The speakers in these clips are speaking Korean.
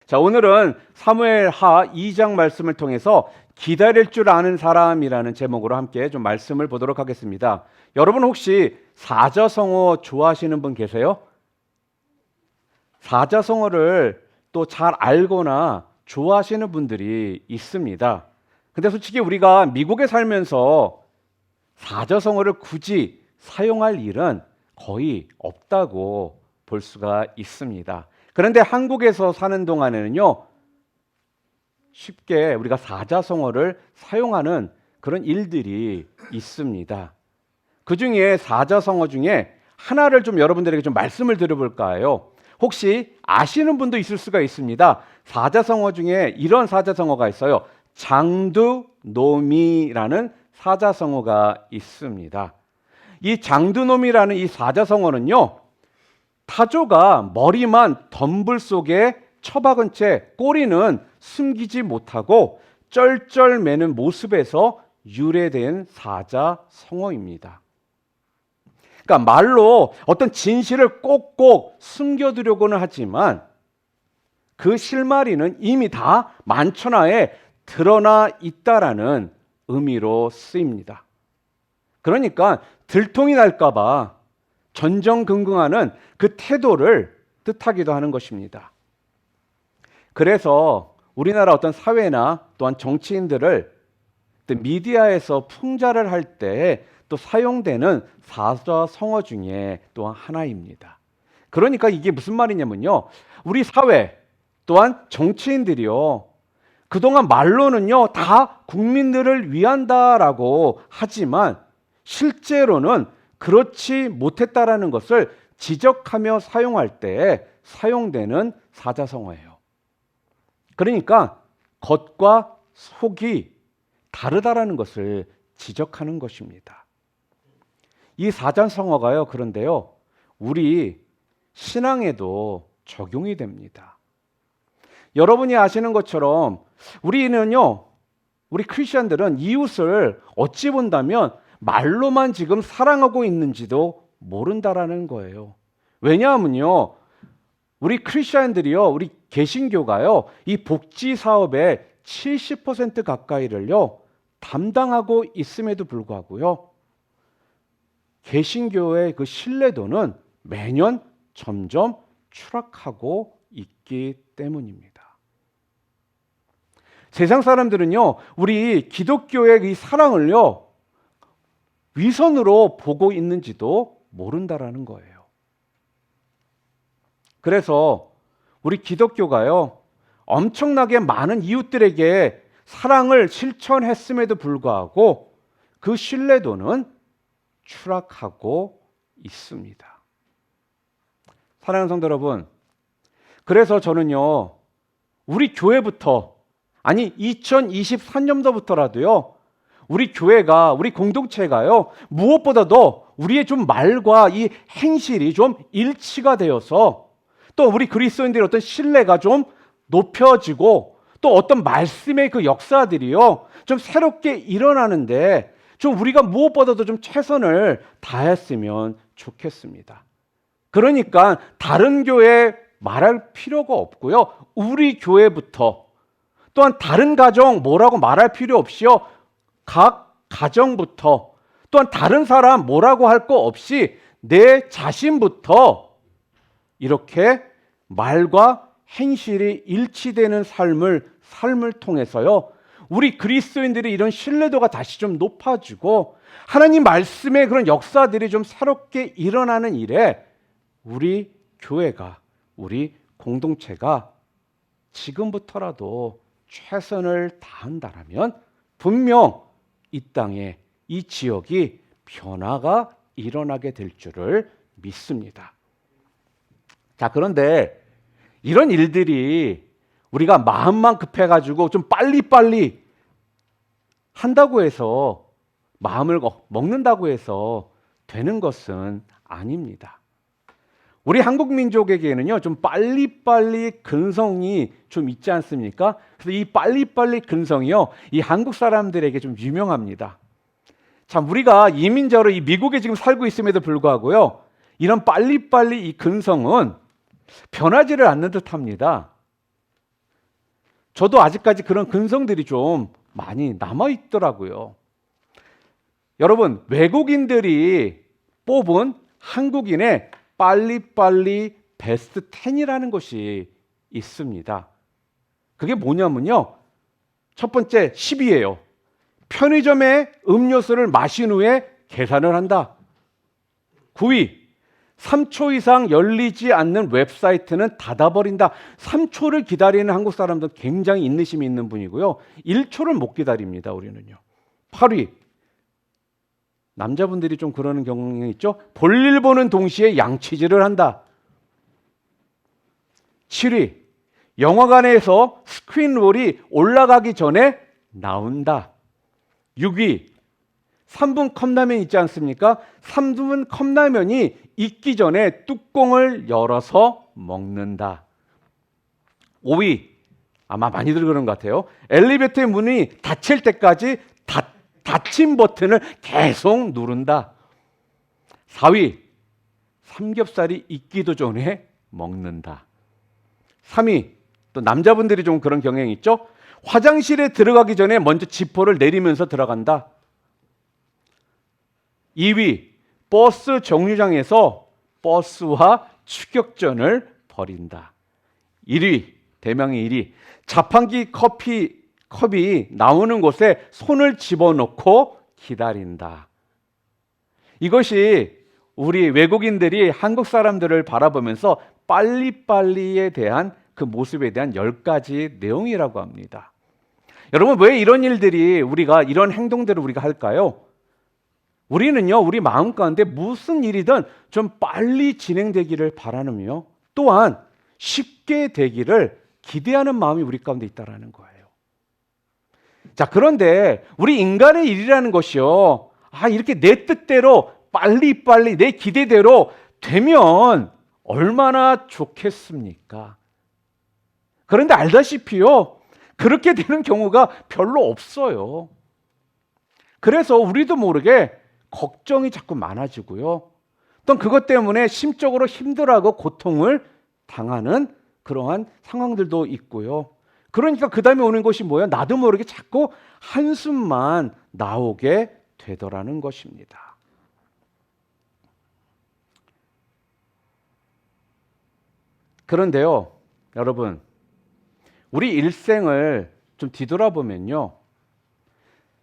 자, 오늘은 사무엘하 2장 말씀을 통해서 기다릴 줄 아는 사람이라는 제목으로 함께 좀 말씀을 보도록 하겠습니다. 여러분 혹시 사자성어 좋아하시는 분 계세요? 사자성어를 또 잘 알거나 좋아하시는 분들이 있습니다. 근데 솔직히 우리가 미국에 살면서 사자성어를 굳이 사용할 일은 거의 없다고 볼 수가 있습니다. 그런데 한국에서 사는 동안에는요, 쉽게 우리가 사자성어를 사용하는 그런 일들이 있습니다. 그 중에 사자성어 중에 하나를 좀 여러분들에게 좀 말씀을 드려볼까요? 혹시 아시는 분도 있을 수가 있습니다. 사자성어 중에 이런 사자성어가 있어요. 장두노미라는 사자성어가 있습니다. 이 장두노미라는 이 사자성어는요, 타조가 머리만 덤불 속에 처박은 채 꼬리는 숨기지 못하고 쩔쩔매는 모습에서 유래된 사자성어입니다. 그러니까 말로 어떤 진실을 꼭꼭 숨겨두려고는 하지만 그 실마리는 이미 다 만천하에 드러나 있다라는 의미로 쓰입니다. 그러니까 들통이 날까봐 전전긍긍하는 그 태도를 뜻하기도 하는 것입니다. 그래서 우리나라 어떤 사회나 또한 정치인들을 또 미디어에서 풍자를 할 때 또 사용되는 사자성어 중에 또한 하나입니다. 그러니까 이게 무슨 말이냐면요, 우리 사회 또한 정치인들이요, 그동안 말로는요 다 국민들을 위한다라고 하지만 실제로는 그렇지 못했다라는 것을 지적하며 사용할 때 사용되는 사자성어예요. 그러니까 겉과 속이 다르다라는 것을 지적하는 것입니다. 이 사자성어가요, 그런데요, 우리 신앙에도 적용이 됩니다. 여러분이 아시는 것처럼 우리는요, 우리 크리스천들은 이웃을 어찌 본다면 말로만 지금 사랑하고 있는지도 모른다라는 거예요. 왜냐하면요, 우리 크리스천들이요, 우리 개신교가요, 이 복지 사업의 70% 가까이를요 담당하고 있음에도 불구하고요, 개신교의 그 신뢰도는 매년 점점 추락하고 있기 때문입니다. 세상 사람들은요, 우리 기독교의 이 사랑을요 위선으로 보고 있는지도 모른다라는 거예요. 그래서 우리 기독교가요, 엄청나게 많은 이웃들에게 사랑을 실천했음에도 불구하고 그 신뢰도는 추락하고 있습니다. 사랑하는 성도 여러분, 그래서 저는요, 우리 교회부터, 아니 2023년도부터라도요, 우리 교회가, 우리 공동체가요, 무엇보다도 우리의 좀 말과 이 행실이 좀 일치가 되어서 또 우리 그리스도인들의 어떤 신뢰가 좀 높여지고 또 어떤 말씀의 그 역사들이요, 좀 새롭게 일어나는데 좀 우리가 무엇보다도 좀 최선을 다했으면 좋겠습니다. 그러니까 다른 교회 말할 필요가 없고요, 우리 교회부터, 또한 다른 가정 뭐라고 말할 필요 없이요, 각 가정부터, 또한 다른 사람 뭐라고 할 거 없이 내 자신부터 이렇게 말과 행실이 일치되는 삶을 통해서요, 우리 그리스도인들의 이런 신뢰도가 다시 좀 높아지고 하나님 말씀의 그런 역사들이 좀 새롭게 일어나는 일에 우리 교회가, 우리 공동체가 지금부터라도 최선을 다한다면 분명 이 땅에, 이 지역이 변화가 일어나게 될 줄을 믿습니다. 자, 그런데 이런 일들이 우리가 마음만 급해가지고 좀 빨리빨리 한다고 해서, 마음을 먹는다고 해서 되는 것은 아닙니다. 우리 한국 민족에게는요, 좀 빨리빨리 근성이 좀 있지 않습니까? 그래서 이 빨리빨리 근성이요, 이 한국 사람들에게 좀 유명합니다. 참, 우리가 이민자로 이 미국에 지금 살고 있음에도 불구하고요, 이런 빨리빨리 이 근성은 변하지를 않는 듯합니다. 저도 아직까지 그런 근성들이 좀 많이 남아 있더라고요. 여러분, 외국인들이 뽑은 한국인의 빨리빨리 베스트 10이라는 것이 있습니다. 그게 뭐냐면요. 첫 번째 10위예요. 편의점에 음료수를 마신 후에 계산을 한다. 9위, 3초 이상 열리지 않는 웹사이트는 닫아버린다. 3초를 기다리는 한국 사람들 굉장히 인내심이 있는 분이고요. 1초를 못 기다립니다, 우리는요. 8위, 남자분들이 좀 그러는 경향이 있죠. 볼일 보는 동시에 양치질을 한다. 7위, 영화관에서 스크린롤이 올라가기 전에 나온다. 6위, 3분 컵라면 있지 않습니까? 3분 컵라면이 익기 전에 뚜껑을 열어서 먹는다. 5위, 아마 많이들 그런 것 같아요. 엘리베이터의 문이 닫힐 때까지 닫힌 버튼을 계속 누른다. 4위, 삼겹살이 익기도 전에 먹는다. 3위, 또 남자분들이 좀 그런 경향이 있죠. 화장실에 들어가기 전에 먼저 지퍼를 내리면서 들어간다. 2위, 버스 정류장에서 버스와 추격전을 벌인다. 1위, 대망의 1위, 자판기 컵이 나오는 곳에 손을 집어넣고 기다린다. 이것이 우리 외국인들이 한국 사람들을 바라보면서 빨리빨리에 대한 그 모습에 대한 10가지 내용이라고 합니다. 여러분, 왜 이런 일들이 이런 행동들을 우리가 할까요? 우리는요, 우리 마음 가운데 무슨 일이든 좀 빨리 진행되기를 바라며 또한 쉽게 되기를 기대하는 마음이 우리 가운데 있다라는 거예요. 자, 그런데 우리 인간의 일이라는 것이요, 이렇게 내 뜻대로 빨리빨리 내 기대대로 되면 얼마나 좋겠습니까? 그런데 알다시피요, 그렇게 되는 경우가 별로 없어요. 그래서 우리도 모르게 걱정이 자꾸 많아지고요. 또 그것 때문에 심적으로 힘들어하고 고통을 당하는 그러한 상황들도 있고요. 그러니까 그 다음에 오는 것이 뭐예요? 나도 모르게 자꾸 한숨만 나오게 되더라는 것입니다. 그런데요, 여러분, 우리 일생을 좀 뒤돌아보면요,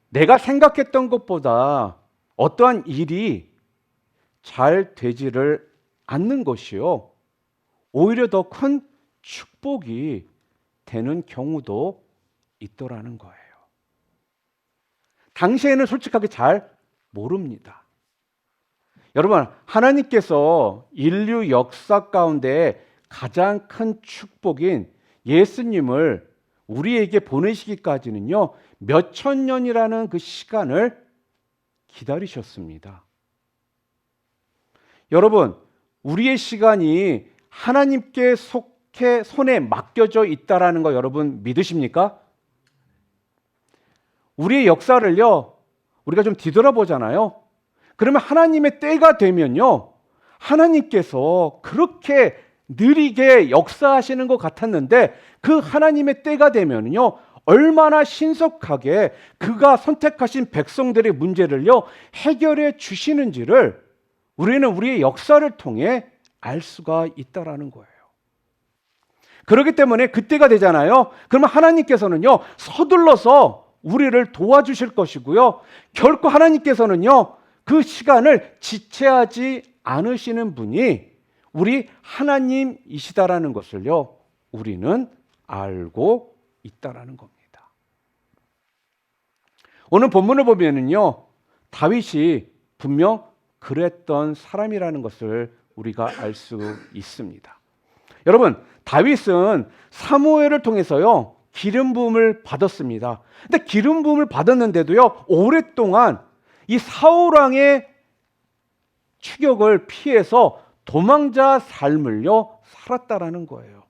내가 생각했던 것보다 어떠한 일이 잘 되지를 않는 것이요, 오히려 더 큰 축복이 되는 경우도 있더라는 거예요. 당시에는 솔직하게 잘 모릅니다. 여러분, 하나님께서 인류 역사 가운데 가장 큰 축복인 예수님을 우리에게 보내시기까지는요, 몇천 년이라는 그 시간을 기다리셨습니다. 여러분, 우리의 시간이 하나님께 손에 맡겨져 있다라는 거 여러분 믿으십니까? 우리의 역사를요, 우리가 좀 뒤돌아보잖아요. 그러면 하나님의 때가 되면요, 하나님께서 그렇게 느리게 역사하시는 것 같았는데 그 하나님의 때가 되면요, 얼마나 신속하게 그가 선택하신 백성들의 문제를요 해결해 주시는지를 우리는 우리의 역사를 통해 알 수가 있다라는 거예요. 그렇기 때문에 그때가 되잖아요. 그러면 하나님께서는요, 서둘러서 우리를 도와주실 것이고요, 결코 하나님께서는요, 그 시간을 지체하지 않으시는 분이 우리 하나님이시다라는 것을요, 우리는 알고 있다라는 겁니다. 오늘 본문을 보면은요, 다윗이 분명 그랬던 사람이라는 것을 우리가 알 수 있습니다. 여러분, 다윗은 사무엘을 통해서요, 기름 부음을 받았습니다. 근데 기름 부음을 받았는데도요, 오랫동안 이 사울 왕의 추격을 피해서 도망자 삶을요 살았다라는 거예요.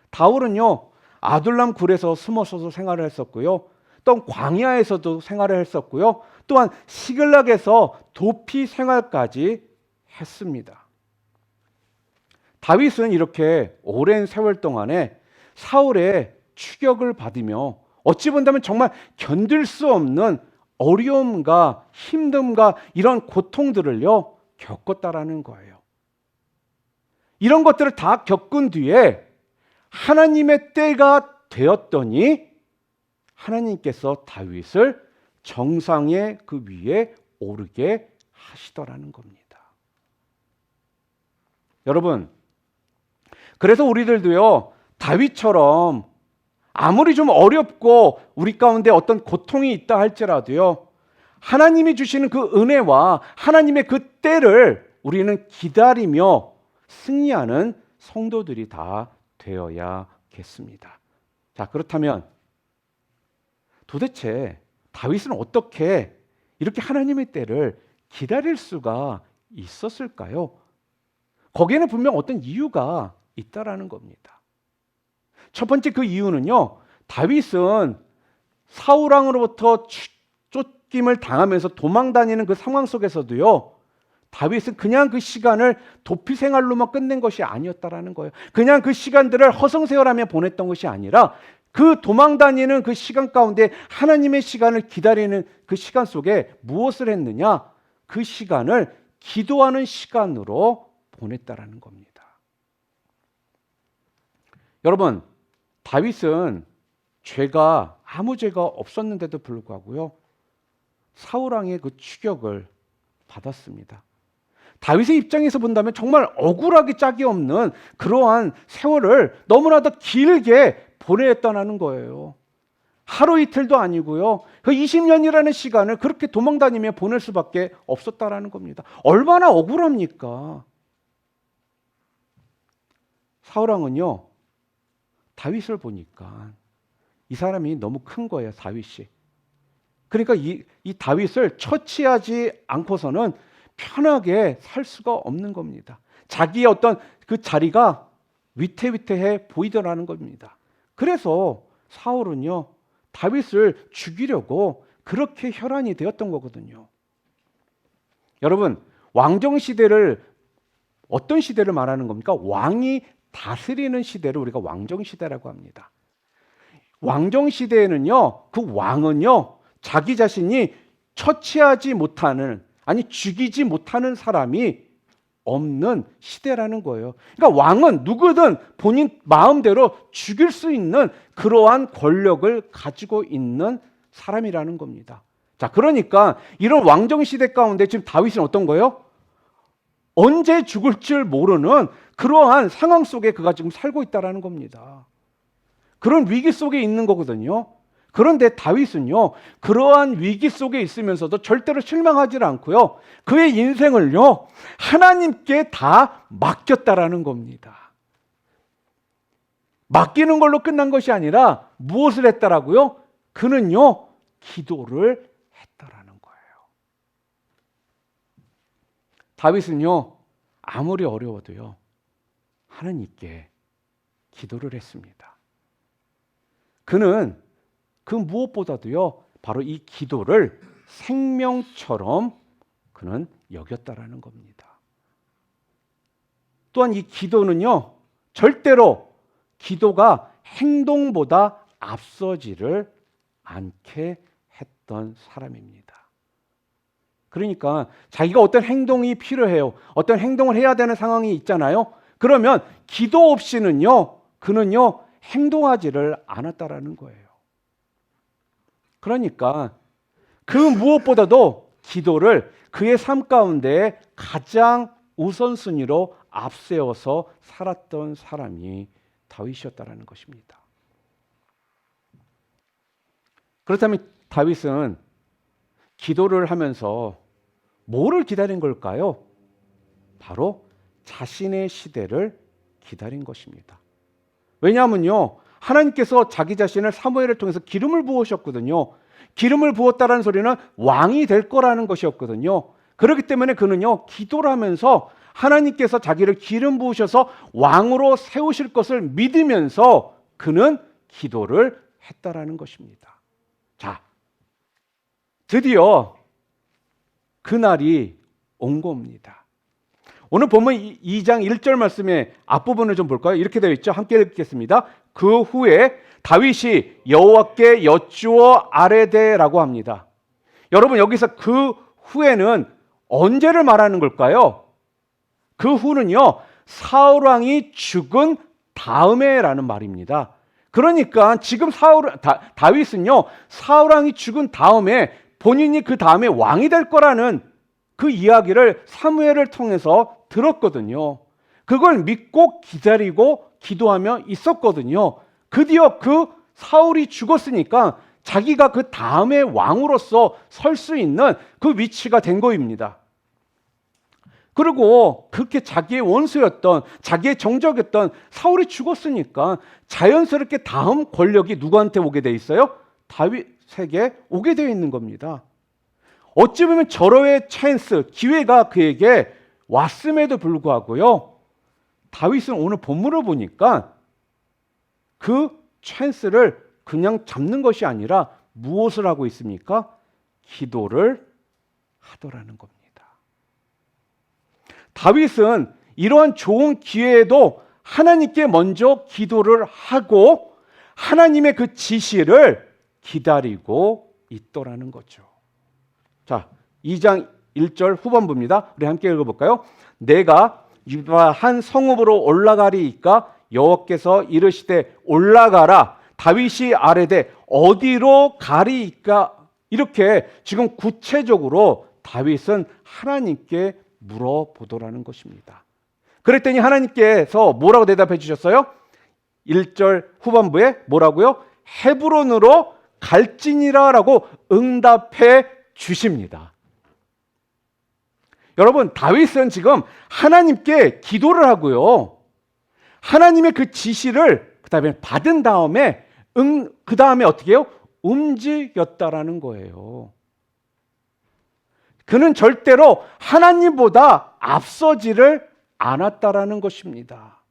다윗은요, 아둘람 굴에서 숨어서도 생활을 했었고요, 또 광야에서도 생활을 했었고요, 또한 시글락에서 도피 생활까지 했습니다. 다윗은 이렇게 오랜 세월 동안에 사울의 추격을 받으며 어찌 본다면 정말 견딜 수 없는 어려움과 힘듦과 이런 고통들을요 겪었다라는 거예요. 이런 것들을 다 겪은 뒤에 하나님의 때가 되었더니 하나님께서 다윗을 정상의 그 위에 오르게 하시더라는 겁니다. 여러분, 그래서 우리들도요 다윗처럼 아무리 좀 어렵고 우리 가운데 어떤 고통이 있다 할지라도요 하나님이 주시는 그 은혜와 하나님의 그 때를 우리는 기다리며 승리하는 성도들이 다 되어야겠습니다. 자, 그렇다면 도대체 다윗은 어떻게 이렇게 하나님의 때를 기다릴 수가 있었을까요? 거기에는 분명 어떤 이유가 있다라는 겁니다. 첫 번째 그 이유는요, 다윗은 사울 왕으로부터 쫓김을 당하면서 도망 다니는 그 상황 속에서도요, 다윗은 그냥 그 시간을 도피 생활로만 끝낸 것이 아니었다라는 거예요. 그냥 그 시간들을 허송세월하며 보냈던 것이 아니라 그 도망 다니는 그 시간 가운데 하나님의 시간을 기다리는 그 시간 속에 무엇을 했느냐? 그 시간을 기도하는 시간으로 보냈다라는 겁니다. 여러분, 다윗은 아무 죄가 없었는데도 불구하고요, 사울 왕의 그 추격을 받았습니다. 다윗의 입장에서 본다면 정말 억울하기 짝이 없는 그러한 세월을 너무나도 길게 보냈다는 거예요. 하루 이틀도 아니고요. 그 20년이라는 시간을 그렇게 도망다니며 보낼 수밖에 없었다라는 겁니다. 얼마나 억울합니까? 사울 왕은요, 다윗을 보니까 이 사람이 너무 큰 거예요, 다윗이. 그러니까 이 다윗을 처치하지 않고서는 편하게 살 수가 없는 겁니다. 자기의 어떤 그 자리가 위태위태해 보이더라는 겁니다. 그래서 사울은요, 다윗을 죽이려고 그렇게 혈안이 되었던 거거든요. 여러분, 왕정시대를 어떤 시대를 말하는 겁니까? 왕이 다스리는 시대를 우리가 왕정시대라고 합니다. 왕정시대에는요, 그 왕은요, 자기 자신이 처치하지 못하는, 아니 죽이지 못하는 사람이 없는 시대라는 거예요. 그러니까 왕은 누구든 본인 마음대로 죽일 수 있는 그러한 권력을 가지고 있는 사람이라는 겁니다. 자, 그러니까 이런 왕정시대 가운데 지금 다윗은 어떤 거예요? 언제 죽을 줄 모르는 그러한 상황 속에 그가 지금 살고 있다는 겁니다. 그런 위기 속에 있는 거거든요. 그런데 다윗은요, 그러한 위기 속에 있으면서도 절대로 실망하지 않고요, 그의 인생을요, 하나님께 다 맡겼다라는 겁니다. 맡기는 걸로 끝난 것이 아니라 무엇을 했다라고요? 그는요, 기도를 했다라는 거예요. 다윗은요, 아무리 어려워도요, 하나님께 기도를 했습니다. 그는 그 무엇보다도요, 바로 이 기도를 생명처럼 그는 여겼다라는 겁니다. 또한 이 기도는요, 절대로 기도가 행동보다 앞서지를 않게 했던 사람입니다. 그러니까 자기가 어떤 행동이 필요해요. 어떤 행동을 해야 되는 상황이 있잖아요. 그러면 기도 없이는요, 그는요, 행동하지를 않았다라는 거예요. 그러니까 그 무엇보다도 기도를 그의 삶 가운데 가장 우선순위로 앞세워서 살았던 사람이 다윗이었다라는 것입니다. 그렇다면 다윗은 기도를 하면서 뭐를 기다린 걸까요? 바로 자신의 시대를 기다린 것입니다. 왜냐하면요, 하나님께서 자기 자신을 사무엘을 통해서 기름을 부으셨거든요. 기름을 부었다라는 소리는 왕이 될 거라는 것이었거든요. 그렇기 때문에 그는요, 기도를 하면서 하나님께서 자기를 기름 부으셔서 왕으로 세우실 것을 믿으면서 그는 기도를 했다라는 것입니다. 자, 드디어 그날이 온 겁니다. 오늘 보면 2장 1절 말씀의 앞부분을 좀 볼까요? 이렇게 되어 있죠. 함께 읽겠습니다. 그 후에 다윗이 여호와께 여쭈어 아뢰되라고 합니다. 여러분, 여기서 그 후에는 언제를 말하는 걸까요? 그 후는요, 사울 왕이 죽은 다음에라는 말입니다. 그러니까 지금 다윗은요, 사울 왕이 죽은 다음에 본인이 그 다음에 왕이 될 거라는 그 이야기를 사무엘을 통해서 들었거든요. 그걸 믿고 기다리고 기도하며 있었거든요. 드디어 그 사울이 죽었으니까 자기가 그 다음에 왕으로서 설 수 있는 그 위치가 된 거입니다. 그리고 그렇게 자기의 원수였던, 자기의 정적이었던 사울이 죽었으니까 자연스럽게 다음 권력이 누구한테 오게 돼 있어요? 다윗에게 오게 되어 있는 겁니다. 어찌 보면 절호의 찬스, 기회가 그에게 왔음에도 불구하고요, 다윗은 오늘 본문을 보니까 그 찬스를 그냥 잡는 것이 아니라 무엇을 하고 있습니까? 기도를 하더라는 겁니다. 다윗은 이러한 좋은 기회에도 하나님께 먼저 기도를 하고 하나님의 그 지시를 기다리고 있더라는 거죠. 자, 2장 1절 후반부입니다. 우리 함께 읽어볼까요? 내가 유다 한 성읍으로 올라가리이까 여호와께서 이르시되 올라가라. 다윗이 아뢰되 어디로 가리이까? 이렇게 지금 구체적으로 다윗은 하나님께 물어보더라는 것입니다. 그랬더니 하나님께서 뭐라고 대답해 주셨어요? 1절 후반부에 뭐라고요? 헤브론으로 갈지니라 라고 응답해 주십니다. 여러분, 다윗은 지금 하나님께 기도를 하고요, 하나님의 그 지시를 그 다음에 받은 다음에 그 다음에 어떻게 해요? 움직였다라는 거예요. 그는 절대로 하나님보다 앞서지를 않았다라는 것입니다.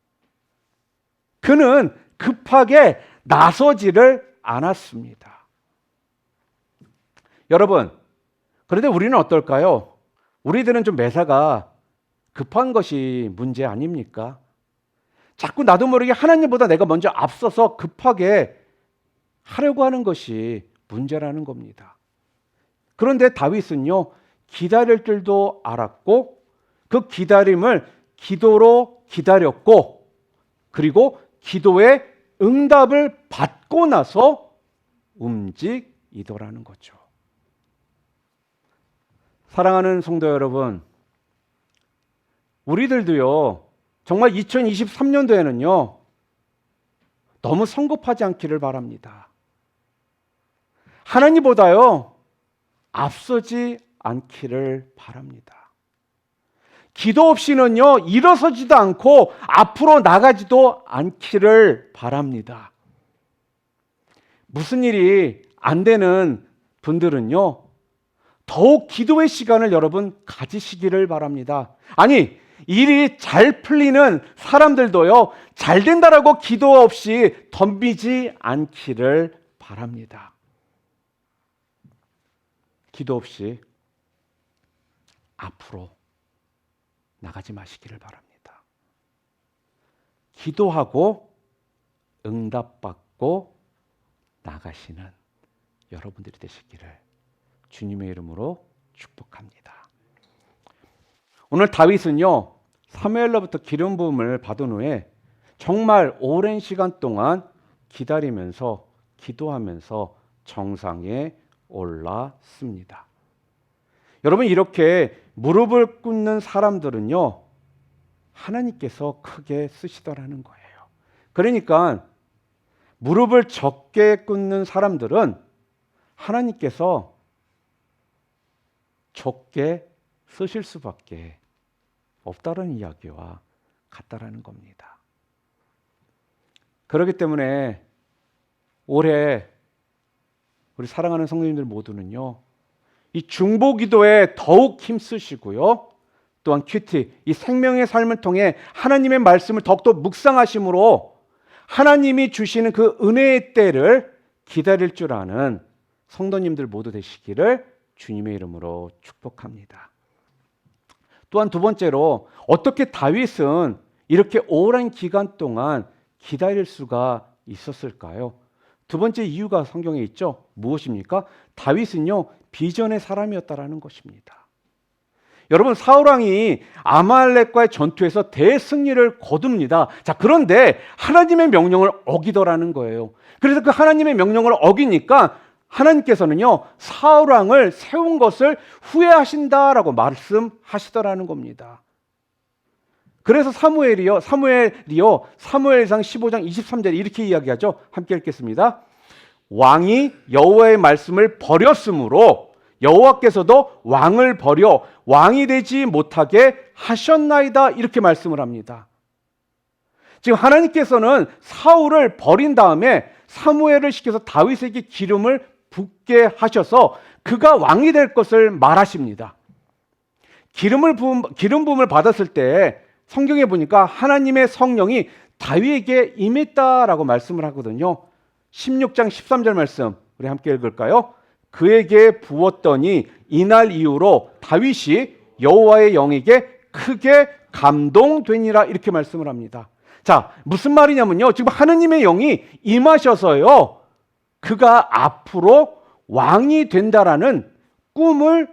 그는 급하게 나서지를 않았습니다. 여러분, 그런데 우리는 어떨까요? 우리들은 좀 매사가 급한 것이 문제 아닙니까? 자꾸 나도 모르게 하나님보다 내가 먼저 앞서서 급하게 하려고 하는 것이 문제라는 겁니다. 그런데 다윗은요, 기다릴 줄도 알았고 그 기다림을 기도로 기다렸고 그리고 기도의 응답을 받고 나서 움직이더라는 거죠. 사랑하는 성도 여러분, 우리들도요, 정말 2023년도에는요, 너무 성급하지 않기를 바랍니다. 하나님보다요, 앞서지 않기를 바랍니다. 기도 없이는요, 일어서지도 않고 앞으로 나가지도 않기를 바랍니다. 무슨 일이 안 되는 분들은요, 더욱 기도의 시간을 여러분 가지시기를 바랍니다. 아니, 일이 잘 풀리는 사람들도요, 잘 된다라고 기도 없이 덤비지 않기를 바랍니다. 기도 없이 앞으로 나가지 마시기를 바랍니다. 기도하고 응답받고 나가시는 여러분들이 되시기를 주님의 이름으로 축복합니다. 오늘 다윗은요, 사무엘로부터 기름 부음을 받은 후에 정말 오랜 시간 동안 기다리면서 기도하면서 정상에 올랐습니다. 여러분, 이렇게 무릎을 꿇는 사람들은요, 하나님께서 크게 쓰시더라는 거예요. 그러니까 무릎을 적게 꿇는 사람들은 하나님께서 적게 쓰실 수밖에 없다는 이야기와 같다라는 겁니다. 그렇기 때문에 올해 우리 사랑하는 성도님들 모두는요, 이 중보기도에 더욱 힘쓰시고요, 또한 큐티, 이 생명의 삶을 통해 하나님의 말씀을 더욱더 묵상하심으로 하나님이 주시는 그 은혜의 때를 기다릴 줄 아는 성도님들 모두 되시기를 주님의 이름으로 축복합니다. 또한 두 번째로, 어떻게 다윗은 이렇게 오랜 기간 동안 기다릴 수가 있었을까요? 두 번째 이유가 성경에 있죠. 무엇입니까? 다윗은요, 비전의 사람이었다라는 것입니다. 여러분, 사울 왕이 아말렉과의 전투에서 대승리를 거둡니다. 자, 그런데 하나님의 명령을 어기더라는 거예요. 그래서 그 하나님의 명령을 어기니까 하나님께서는요, 사울 왕을 세운 것을 후회하신다라고 말씀하시더라는 겁니다. 그래서 사무엘상 15장 23절에 이렇게 이야기하죠. 함께 읽겠습니다. 왕이 여호와의 말씀을 버렸으므로 여호와께서도 왕을 버려 왕이 되지 못하게 하셨나이다. 이렇게 말씀을 합니다. 지금 하나님께서는 사울을 버린 다음에 사무엘을 시켜서 다윗에게 기름을 붓게 하셔서 그가 왕이 될 것을 말하십니다. 기름 부음을 받았을 때 성경에 보니까 하나님의 성령이 다윗에게 임했다라고 말씀을 하거든요. 16장 13절 말씀 우리 함께 읽을까요? 그에게 부었더니 이날 이후로 다윗이 여호와의 영에게 크게 감동되니라. 이렇게 말씀을 합니다. 자, 무슨 말이냐면요, 지금 하나님의 영이 임하셔서요, 그가 앞으로 왕이 된다라는 꿈을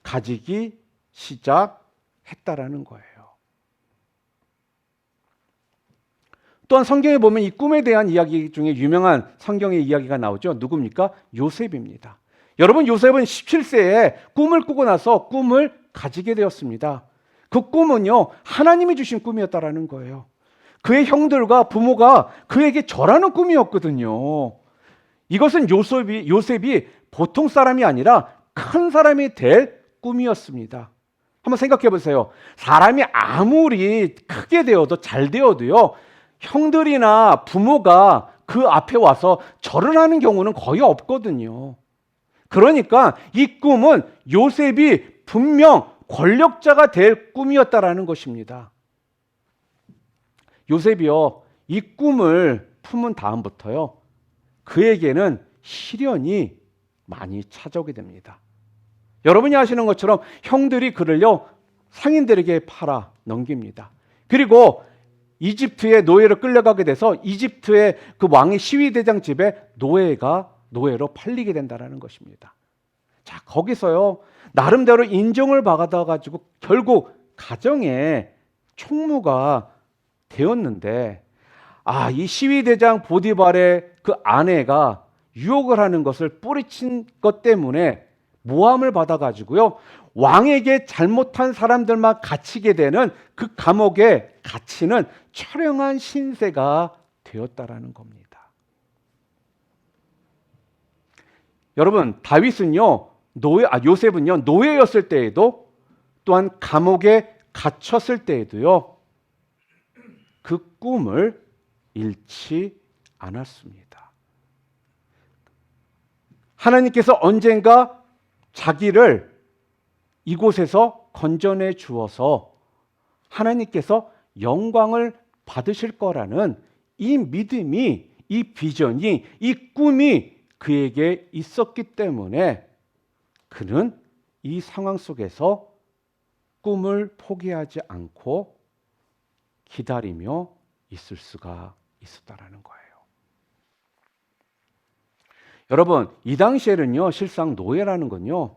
가지기 시작했다라는 거예요. 또한 성경에 보면 이 꿈에 대한 이야기 중에 유명한 성경의 이야기가 나오죠. 누굽니까? 요셉입니다. 여러분, 요셉은 17세에 꿈을 꾸고 나서 꿈을 가지게 되었습니다. 그 꿈은요, 하나님이 주신 꿈이었다라는 거예요. 그의 형들과 부모가 그에게 절하는 꿈이었거든요. 이것은 요셉이 보통 사람이 아니라 큰 사람이 될 꿈이었습니다. 한번 생각해 보세요. 사람이 아무리 크게 되어도 잘 되어도요, 형들이나 부모가 그 앞에 와서 절을 하는 경우는 거의 없거든요. 그러니까 이 꿈은 요셉이 분명 권력자가 될 꿈이었다라는 것입니다. 요셉이요, 이 꿈을 품은 다음부터요, 그에게는 시련이 많이 찾아오게 됩니다. 여러분이 아시는 것처럼 형들이 그를요, 상인들에게 팔아 넘깁니다. 그리고 이집트의 노예로 끌려가게 돼서 이집트의 그 왕의 시위대장 집에 노예로 팔리게 된다는 것입니다. 자, 거기서요, 나름대로 인정을 받아가지고 결국 가정의 총무가 되었는데, 이 시위대장 보디발의 그 아내가 유혹을 하는 것을 뿌리친 것 때문에 모함을 받아가지고요, 왕에게 잘못한 사람들만 갇히게 되는 그 감옥에 갇히는 처량한 신세가 되었다라는 겁니다. 여러분, 요셉은요, 노예였을 때에도, 또한 감옥에 갇혔을 때에도요, 그 꿈을 잃지 않았습니다. 하나님께서 언젠가 자기를 이곳에서 건져내 주어서 하나님께서 영광을 받으실 거라는 이 믿음이, 이 비전이, 이 꿈이 그에게 있었기 때문에 그는 이 상황 속에서 꿈을 포기하지 않고 기다리며 있을 수가 있었다라는 거예요. 여러분, 이 당시에는요, 실상 노예라는 건요,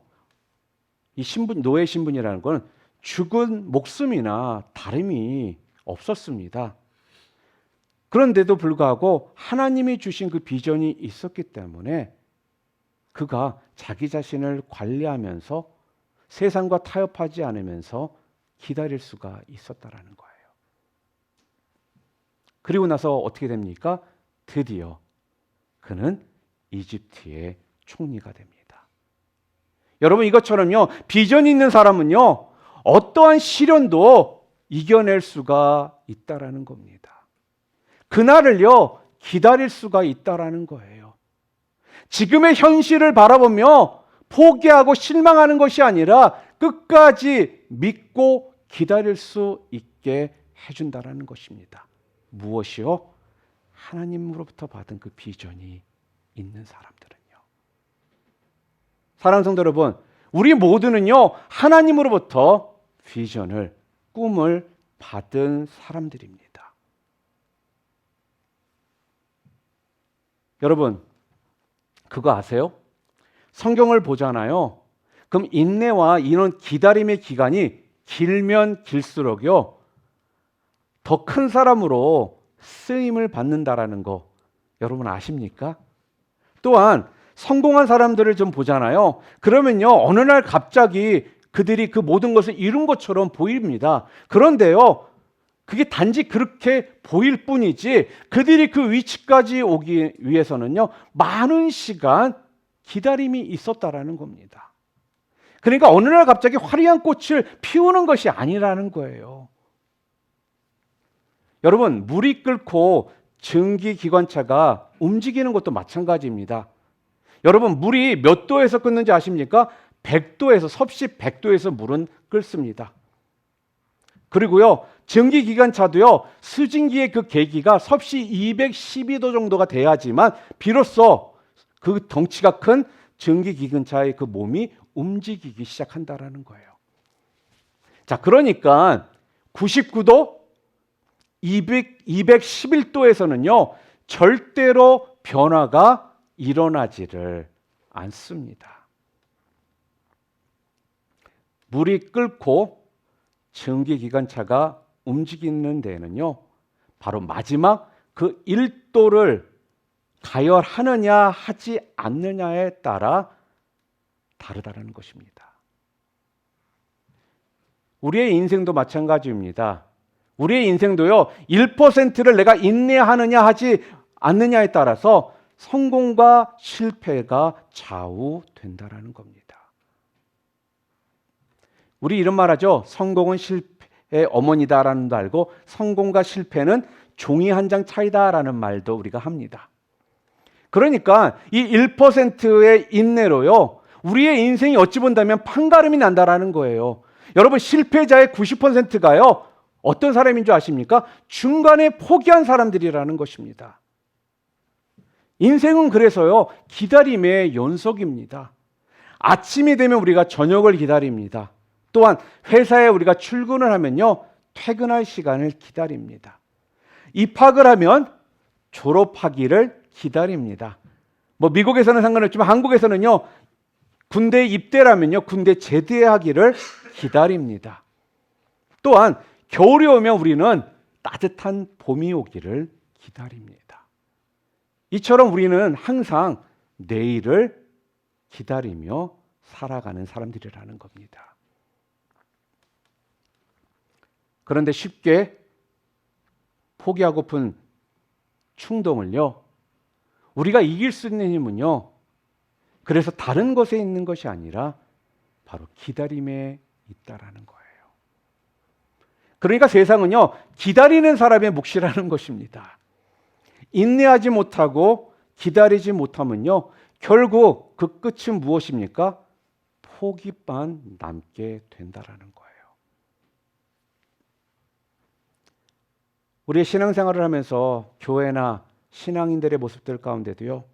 노예 신분이라는 건 죽은 목숨이나 다름이 없었습니다. 그런데도 불구하고 하나님이 주신 그 비전이 있었기 때문에 그가 자기 자신을 관리하면서 세상과 타협하지 않으면서 기다릴 수가 있었다라는 거예요. 그리고 나서 어떻게 됩니까? 드디어 그는 이집트의 총리가 됩니다. 여러분, 이것처럼요, 비전이 있는 사람은요, 어떠한 시련도 이겨낼 수가 있다라는 겁니다. 그날을요, 기다릴 수가 있다라는 거예요. 지금의 현실을 바라보며 포기하고 실망하는 것이 아니라 끝까지 믿고 기다릴 수 있게 해준다라는 것입니다. 무엇이요? 하나님으로부터 받은 그 비전이 있는 사람들은요. 사랑하는 성도 여러분, 우리 모두는요, 하나님으로부터 비전을, 꿈을 받은 사람들입니다. 여러분, 그거 아세요? 성경을 보잖아요. 그럼 인내와 이런 기다림의 기간이 길면 길수록요, 더 큰 사람으로 쓰임을 받는다라는 거 여러분 아십니까? 또한 성공한 사람들을 좀 보잖아요. 그러면요, 어느 날 갑자기 그들이 그 모든 것을 이룬 것처럼 보입니다. 그런데요, 그게 단지 그렇게 보일 뿐이지 그들이 그 위치까지 오기 위해서는요, 많은 시간 기다림이 있었다라는 겁니다. 그러니까 어느 날 갑자기 화려한 꽃을 피우는 것이 아니라는 거예요. 여러분, 물이 끓고 증기기관차가 움직이는 것도 마찬가지입니다. 여러분, 물이 몇 도에서 끓는지 아십니까? 100도에서, 섭씨 100도에서 물은 끓습니다. 그리고요, 증기기관차도요, 수증기의 그 계기가 섭씨 212도 정도가 돼야지만 비로소 그 덩치가 큰 증기기관차의 그 몸이 움직이기 시작한다라는 거예요. 자, 그러니까 99도, 211도에서는요, 절대로 변화가 일어나지를 않습니다. 물이 끓고 증기기관차가 움직이는 데에는요, 바로 마지막 그 1도를 가열하느냐 하지 않느냐에 따라 다르다는 것입니다. 우리의 인생도 마찬가지입니다. 우리의 인생도요, 1%를 내가 인내하느냐 하지 않느냐에 따라서 성공과 실패가 좌우된다라는 겁니다. 우리 이런 말 하죠. 성공은 실패의 어머니다라는 말도 알고 성공과 실패는 종이 한 장 차이다라는 말도 우리가 합니다. 그러니까 이 1%의 인내로요, 우리의 인생이 어찌 본다면 판가름이 난다라는 거예요. 여러분, 실패자의 90%가요, 어떤 사람인 줄 아십니까? 중간에 포기한 사람들이라는 것입니다. 인생은 그래서요, 기다림의 연속입니다. 아침이 되면 우리가 저녁을 기다립니다. 또한 회사에 우리가 출근을 하면요, 퇴근할 시간을 기다립니다. 입학을 하면 졸업하기를 기다립니다. 뭐 미국에서는 상관없지만 한국에서는요, 군대 입대라면요, 군대 제대하기를 기다립니다. 또한 겨울이 오면 우리는 따뜻한 봄이 오기를 기다립니다. 이처럼 우리는 항상 내일을 기다리며 살아가는 사람들이라는 겁니다. 그런데 쉽게 포기하고픈 충동을요, 우리가 이길 수 있는 힘은요, 그래서 다른 것에 있는 것이 아니라 바로 기다림에 있다라는 거예요. 그러니까 세상은요, 기다리는 사람의 몫이라는 것입니다. 인내하지 못하고 기다리지 못하면요, 결국 그 끝은 무엇입니까? 포기만 남게 된다라는 거예요. 우리의 신앙생활을 하면서 교회나 신앙인들의 모습들 가운데도요,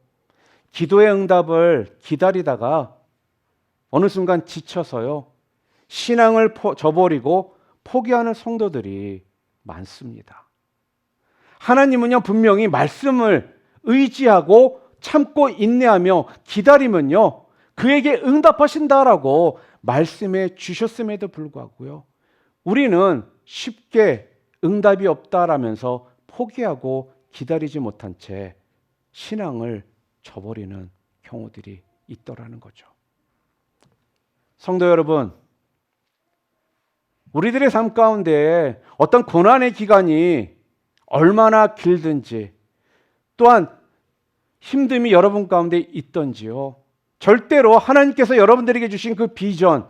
기도의 응답을 기다리다가 어느 순간 지쳐서요, 신앙을 저버리고 포기하는 성도들이 많습니다. 하나님은요, 분명히 말씀을 의지하고 참고 인내하며 기다리면요, 그에게 응답하신다라고 말씀해 주셨음에도 불구하고요, 우리는 쉽게 응답이 없다라면서 포기하고 기다리지 못한 채 신앙을 저버리는 경우들이 있더라는 거죠. 성도 여러분, 우리들의 삶 가운데 어떤 고난의 기간이 얼마나 길든지, 또한 힘듦이 여러분 가운데 있던지요, 절대로 하나님께서 여러분들에게 주신 그 비전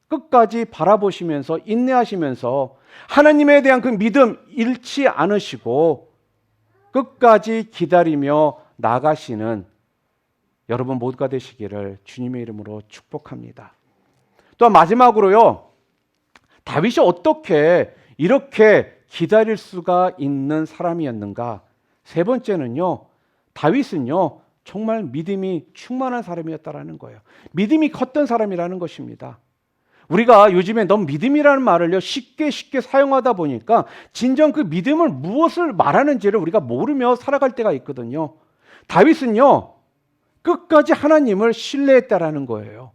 끝까지 바라보시면서 인내하시면서 하나님에 대한 그 믿음 잃지 않으시고 끝까지 기다리며 나가시는 여러분 모두가 되시기를 주님의 이름으로 축복합니다. 또한 마지막으로요, 다윗이 어떻게 이렇게 기다릴 수가 있는 사람이었는가? 세 번째는요, 다윗은요, 정말 믿음이 충만한 사람이었다라는 거예요. 믿음이 컸던 사람이라는 것입니다. 우리가 요즘에 너무 믿음이라는 말을요, 쉽게 사용하다 보니까 진정 그 믿음을 무엇을 말하는지를 우리가 모르며 살아갈 때가 있거든요. 다윗은요, 끝까지 하나님을 신뢰했다라는 거예요.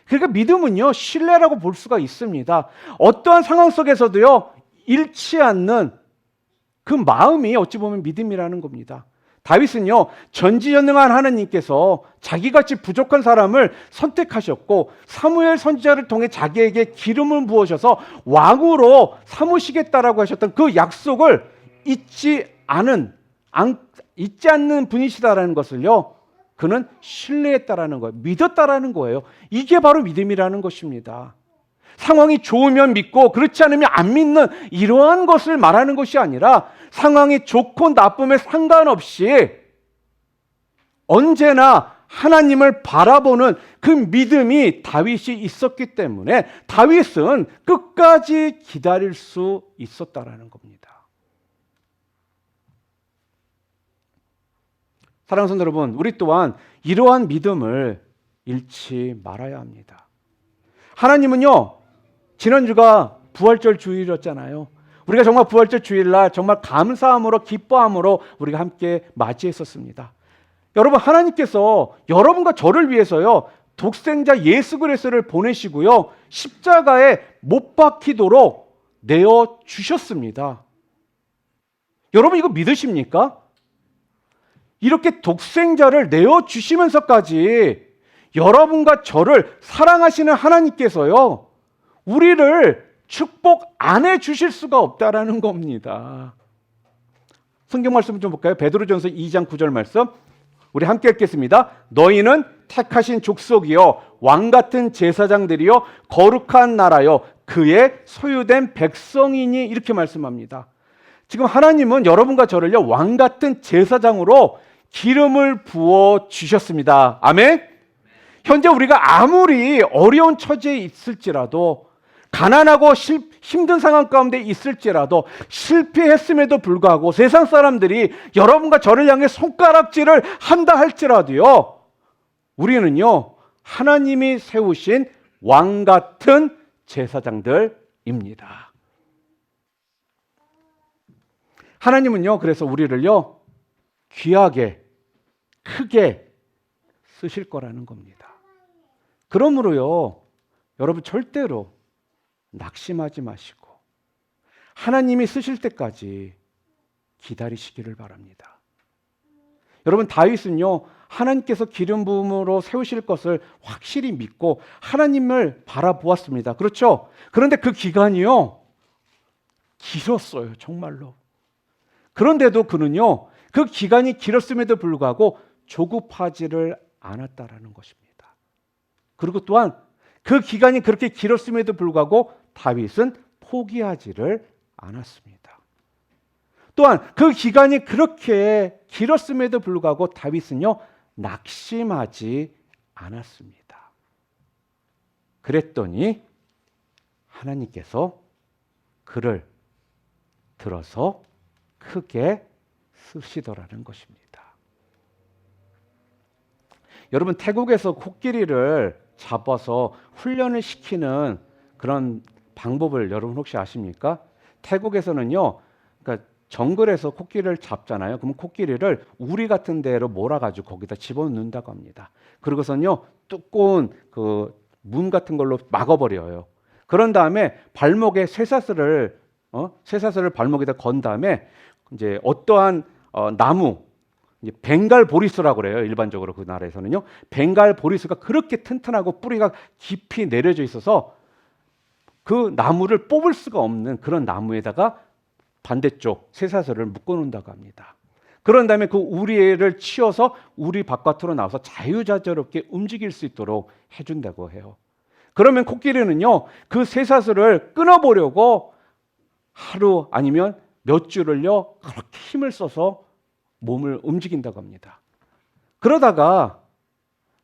그러니까 믿음은요, 신뢰라고 볼 수가 있습니다. 어떠한 상황 속에서도요, 잃지 않는 그 마음이 어찌 보면 믿음이라는 겁니다. 다윗은요, 전지전능한 하나님께서 자기같이 부족한 사람을 선택하셨고 사무엘 선지자를 통해 자기에게 기름을 부으셔서 왕으로 삼으시겠다라고 하셨던 그 약속을 잊지 않는 분이시다라는 것을요, 그는 신뢰했다라는 거예요. 믿었다라는 거예요. 이게 바로 믿음이라는 것입니다. 상황이 좋으면 믿고 그렇지 않으면 안 믿는 이러한 것을 말하는 것이 아니라 상황이 좋고 나쁨에 상관없이 언제나 하나님을 바라보는 그 믿음이 다윗이 있었기 때문에 다윗은 끝까지 기다릴 수 있었다라는 겁니다. 사랑하는 성도 여러분, 우리 또한 이러한 믿음을 잃지 말아야 합니다. 하나님은요, 지난주가 부활절 주일이었잖아요. 우리가 정말 부활절 주일날 정말 감사함으로 기뻐함으로 우리가 함께 맞이했었습니다. 여러분, 하나님께서 여러분과 저를 위해서요, 독생자 예수 그리스도를 보내시고요, 십자가에 못 박히도록 내어 주셨습니다. 여러분, 이거 믿으십니까? 이렇게 독생자를 내어 주시면서까지 여러분과 저를 사랑하시는 하나님께서요, 우리를 축복 안 해주실 수가 없다라는 겁니다. 성경 말씀 좀 볼까요? 베드로전서 2장 9절 말씀 우리 함께 읽겠습니다. 너희는 택하신 족속이요 왕같은 제사장들이요 거룩한 나라요 그의 소유된 백성이니, 이렇게 말씀합니다. 지금 하나님은 여러분과 저를요, 왕같은 제사장으로 기름을 부어 주셨습니다. 아멘. 현재 우리가 아무리 어려운 처지에 있을지라도, 가난하고 힘든 상황 가운데 있을지라도, 실패했음에도 불구하고 세상 사람들이 여러분과 저를 향해 손가락질을 한다 할지라도요, 우리는요, 하나님이 세우신 왕 같은 제사장들입니다. 하나님은요, 그래서 우리를요, 귀하게, 크게 쓰실 거라는 겁니다. 그러므로요, 여러분 절대로 낙심하지 마시고 하나님이 쓰실 때까지 기다리시기를 바랍니다. 여러분, 다윗은요, 하나님께서 기름 부음으로 세우실 것을 확실히 믿고 하나님을 바라보았습니다. 그렇죠? 그런데 그 기간이요, 길었어요. 정말로. 그런데도 그는요, 그 기간이 길었음에도 불구하고 조급하지를 않았다라는 것입니다. 그리고 또한 그 기간이 그렇게 길었음에도 불구하고 다윗은 포기하지를 않았습니다. 또한 그 기간이 그렇게 길었음에도 불구하고 다윗은요, 낙심하지 않았습니다. 그랬더니 하나님께서 그를 들어서 크게 쓰시더라는 것입니다. 여러분, 태국에서 코끼리를 잡아서 훈련을 시키는 그런 방법을 여러분 혹시 아십니까? 태국에서는요, 그러니까 정글에서 코끼리를 잡잖아요. 그럼 코끼리를 우리 같은 데로 몰아가지고 거기다 집어넣는다고 합니다. 그리고선요, 두꺼운 그 문 같은 걸로 막아버려요. 그런 다음에 발목에 쇠사슬을 발목에다 건 다음에 이제 어떠한 나무, 이제 벵갈 보리수라고 그래요. 일반적으로 그 나라에서는요, 벵갈 보리수가 그렇게 튼튼하고 뿌리가 깊이 내려져 있어서 그 나무를 뽑을 수가 없는 그런 나무에다가 반대쪽 쇠사슬을 묶어 놓는다고 합니다. 그런 다음에 그 우리를 치어서 우리 바깥으로 나와서 자유자재롭게 움직일 수 있도록 해준다고 해요. 그러면 코끼리는요, 그 쇠사슬을 끊어보려고 하루 아니면 몇 주를요, 그렇게 힘을 써서 몸을 움직인다고 합니다. 그러다가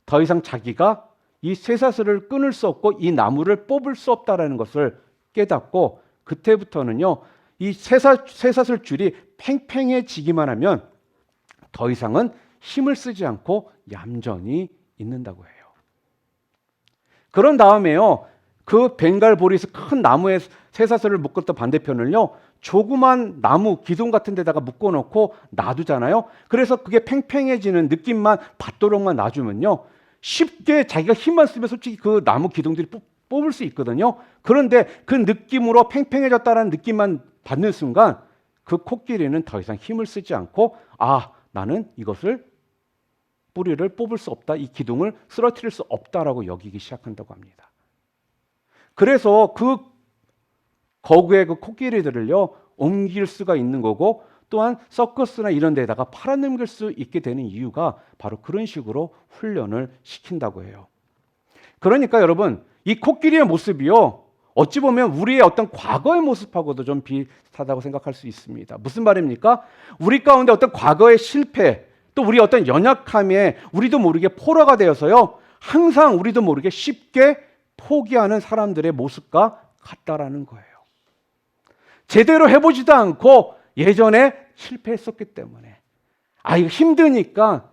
더 이상 자기가 이 쇠사슬을 끊을 수 없고 이 나무를 뽑을 수 없다는 것을 깨닫고, 그때부터는요, 이 쇠사슬 줄이 팽팽해지기만 하면 더 이상은 힘을 쓰지 않고 얌전히 있는다고 해요. 그런 다음에요, 그 벵갈 보리스 큰 나무에 쇠사슬을 묶었던 반대편을요, 조그만 나무 기둥 같은 데다가 묶어놓고 놔두잖아요. 그래서 그게 팽팽해지는 느낌만 받도록만 놔주면요, 쉽게 자기가 힘만 쓰면 솔직히 그 나무 기둥들이 뽑을 수 있거든요. 그런데 그 느낌으로 팽팽해졌다는 느낌만 받는 순간 그 코끼리는 더 이상 힘을 쓰지 않고, 아, 나는 이것을 뿌리를 뽑을 수 없다, 이 기둥을 쓰러뜨릴 수 없다라고 여기기 시작한다고 합니다. 그래서 그 거구의 그 코끼리들을요, 옮길 수가 있는 거고, 또한 서커스나 이런 데다가 팔아넘길 수 있게 되는 이유가 바로 그런 식으로 훈련을 시킨다고 해요. 그러니까 여러분, 이 코끼리의 모습이요, 어찌 보면 우리의 어떤 과거의 모습하고도 좀 비슷하다고 생각할 수 있습니다. 무슨 말입니까? 우리 가운데 어떤 과거의 실패, 또 우리 어떤 연약함에 우리도 모르게 포로가 되어서요, 항상 우리도 모르게 쉽게 포기하는 사람들의 모습과 같다라는 거예요. 제대로 해보지도 않고 예전에 실패했었기 때문에, 아, 이거 힘드니까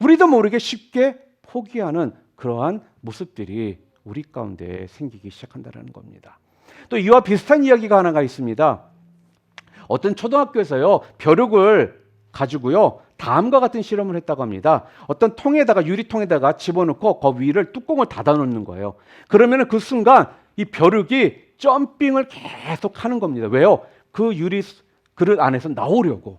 우리도 모르게 쉽게 포기하는 그러한 모습들이 우리 가운데 생기기 시작한다는 겁니다. 또 이와 비슷한 이야기가 하나가 있습니다. 어떤 초등학교에서요, 벼룩을 가지고요, 다음과 같은 실험을 했다고 합니다. 어떤 통에다가, 유리통에다가 집어넣고 그 위를 뚜껑을 닫아 놓는 거예요. 그러면 그 순간 이 벼룩이 점핑을 계속 하는 겁니다. 왜요? 그 유리 그릇 안에서 나오려고.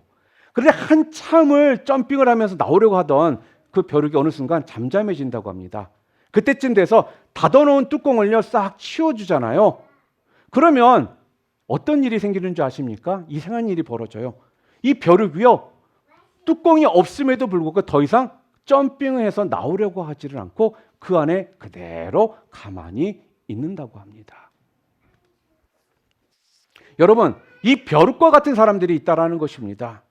그런데 한참을 점핑을 하면서 나오려고 하던 그 벼룩이 어느 순간 잠잠해진다고 합니다. 그때쯤 돼서 닫아놓은 뚜껑을요, 싹 치워주잖아요. 그러면 어떤 일이 생기는 줄 아십니까? 이상한 일이 벌어져요. 이 벼룩이요, 뚜껑이 없음에도 불구하고 더 이상 점핑을 해서 나오려고 하지를 않고 그 안에 그대로 가만히 있는다고 합니다. 여러분, 이 벼룩과 같은 사람들이 있다라는 것입니다.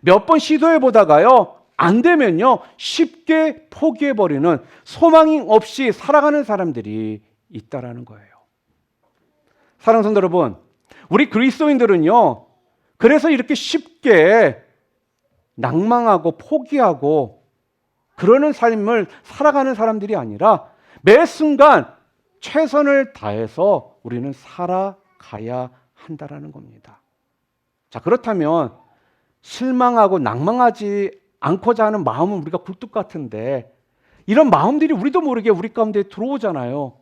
몇 번 시도해 보다가요, 안 되면요, 쉽게 포기해버리는, 소망이 없이 살아가는 사람들이 있다라는 거예요. 사랑하는 성도 여러분, 우리 그리스도인들은요, 그래서 이렇게 쉽게 낭망하고 포기하고 그러는 삶을 살아가는 사람들이 아니라 매 순간 최선을 다해서 우리는 살아가야 한다라는 겁니다. 자, 그렇다면 실망하고 낭망하지 않고자 하는 마음은 우리가 굴뚝 같은데, 이런 마음들이 우리도 모르게 우리 가운데 들어오잖아요.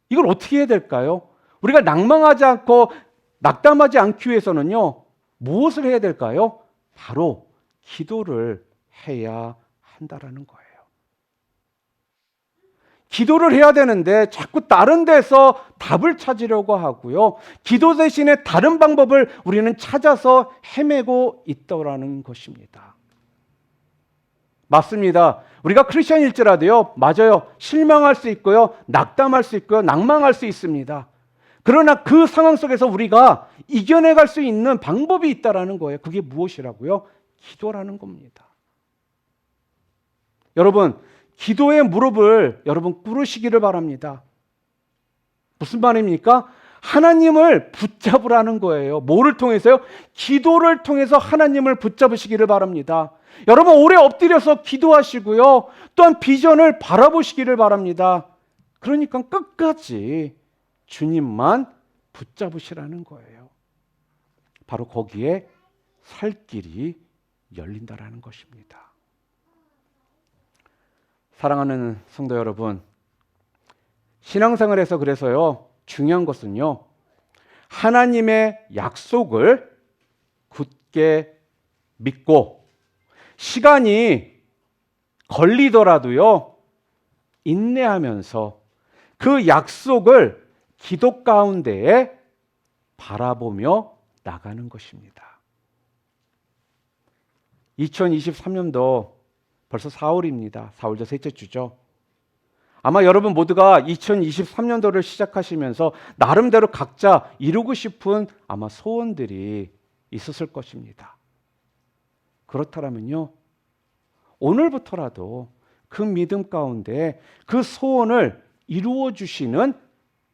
이걸 어떻게 해야 될까요? 우리가 낭망하지 않고 낙담하지 않기 위해서는요, 무엇을 해야 될까요? 바로 기도를 해야 한다라는 거예요. 기도를 해야 되는데 자꾸 다른 데서 답을 찾으려고 하고요, 기도 대신에 다른 방법을 우리는 찾아서 헤매고 있더라는 것입니다. 맞습니다. 우리가 크리스천일지라도요, 맞아요, 실망할 수 있고요, 낙담할 수 있고요, 낭망할 수 있습니다. 그러나 그 상황 속에서 우리가 이겨내갈 수 있는 방법이 있다라는 거예요. 그게 무엇이라고요? 기도라는 겁니다. 여러분, 기도의 무릎을 여러분 꿇으시기를 바랍니다. 무슨 말입니까? 하나님을 붙잡으라는 거예요. 뭐를 통해서요? 기도를 통해서 하나님을 붙잡으시기를 바랍니다. 여러분, 오래 엎드려서 기도하시고요, 또한 비전을 바라보시기를 바랍니다. 그러니까 끝까지 주님만 붙잡으시라는 거예요. 바로 거기에 살 길이 열린다라는 것입니다. 사랑하는 성도 여러분, 신앙생활에서 그래서요, 중요한 것은요, 하나님의 약속을 굳게 믿고 시간이 걸리더라도요, 인내하면서 그 약속을 기도 가운데에 바라보며 나가는 것입니다. 2023년도 벌써 4월입니다. 4월도 셋째 주죠. 아마 여러분 모두가 2023년도를 시작하시면서 나름대로 각자 이루고 싶은 아마 소원들이 있었을 것입니다. 그렇다면요, 오늘부터라도 그 믿음 가운데 그 소원을 이루어 주시는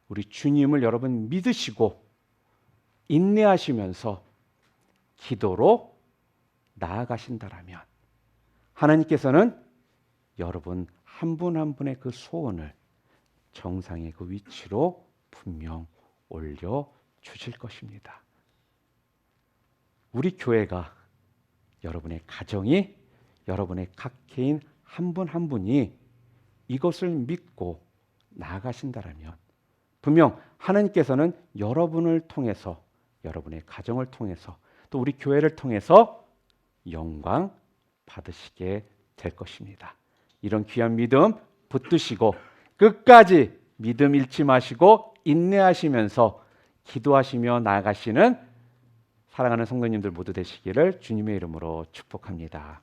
우리 주님을 여러분 믿으시고 인내하시면서 기도로 나아가신다라면 하나님께서는 여러분 한 분 한 분의 그 소원을 정상의 그 위치로 분명 올려 주실 것입니다. 우리 교회가, 여러분의 가정이, 여러분의 각 개인 한 분 한 분이 이것을 믿고 나아가신다라면 분명 하나님께서는 여러분을 통해서, 여러분의 가정을 통해서, 또 우리 교회를 통해서 영광 받으시게 될 것입니다. 이런 귀한 믿음 붙드시고 끝까지 믿음 잃지 마시고 인내하시면서 기도하시며 나아가시는 사랑하는 성도님들 모두 되시기를 주님의 이름으로 축복합니다.